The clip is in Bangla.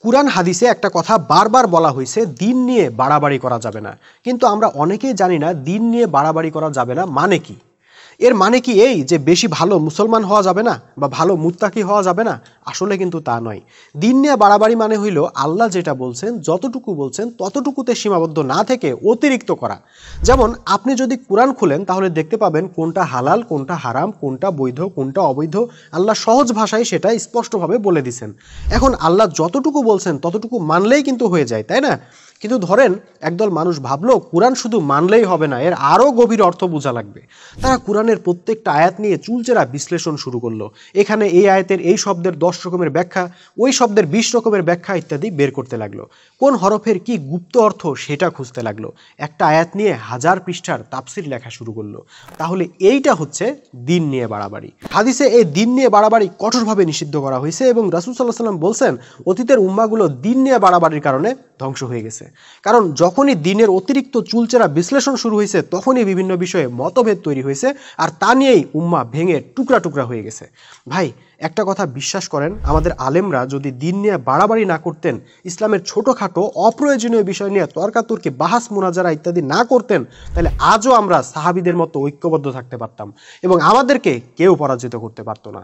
কুরআন হাদিসে একটা কথা বারবার বলা হয়েছে, দিন নিয়ে বাড়াবাড়ি করা যাবে না। কিন্তু আমরা অনেকেই জানি না দিন নিয়ে বাড়াবাড়ি করা যাবে না মানে কি। এর মানে কি এই যে বেশি ভালো মুসলমান হওয়া যাবে না বা ভালো মুত্তাকি হওয়া যাবে না? আসলে কিন্তু তা নয়। দিন নিয়ে বাড়াবাড়ি মানে হইল আল্লাহ যেটা বলছেন, যতটুকু বলছেন ততটুকুতে সীমাবদ্ধ না থেকে অতিরিক্ত করা। যেমন আপনি যদি কুরআন খুলেন তাহলে দেখতে পাবেন কোনটা হালাল, কোনটা হারাম, কোনটা বৈধ, কোনটা অবৈধ। আল্লাহ সহজ ভাষায় সেটা স্পষ্টভাবে বলে দিছেন। এখন আল্লাহ যতটুকু বলছেন ততটুকু মানলেই কিন্তু হয়ে যায়, তাই না? কিন্তু ধরেন একদল মানুষ ভাবলো কুরআন শুধু মানলেই হবে না, এর আরও গভীর অর্থ বোঝা লাগবে। তারা কুরআনের প্রত্যেকটা আয়াত নিয়ে চুলচেরা বিশ্লেষণ শুরু করলো। এখানে এই আয়াতের এই শব্দের 10 রকমের ব্যাখ্যা, ওই শব্দের 20 রকমের ব্যাখ্যা ইত্যাদি বের করতে লাগলো। কোন হরফের কি গুপ্ত অর্থ সেটা খুঁজতে লাগলো। একটা আয়াত নিয়ে 1000 পৃষ্ঠার তাফসির লেখা শুরু করলো। তাহলে এইটা হচ্ছে দিন নিয়ে বাড়াবাড়ি। হাদিসে এই দিন নিয়ে বাড়াবাড়ি কঠোরভাবে নিষিদ্ধ করা হয়েছে এবং রাসূল সাল্লাল্লাহু আলাইহি ওয়াসাল্লাম বলছেন অতীতের উম্মাহগুলো দিন নিয়ে বাড়াবাড়ির কারণে ধ্বংস হয়ে গেছে। কারণ যখনই দিনের অতিরিক্ত চুলচেরা বিশ্লেষণ শুরু হয়েছে তখনই বিভিন্ন বিষয়ে মতভেদ তৈরি হয়েছে, আর তা নিয়েই উম্মাহ ভেঙে টুকরা টুকরা হয়ে গেছে। ভাই একটা কথা বিশ্বাস করেন, আমাদের আলেমরা যদি দিন নিয়ে বাড়াবাড়ি না করতেন, ইসলামের ছোটোখাটো অপ্রয়োজনীয় বিষয় নিয়ে তর্কাতর্কি, বাহাস মুনাজারা ইত্যাদি না করতেন, তাহলে আজও আমরা সাহাবীদের মতো ঐক্যবদ্ধ থাকতে পারতাম এবং আমাদেরকে কেউ পরাজিত করতে পারতো না।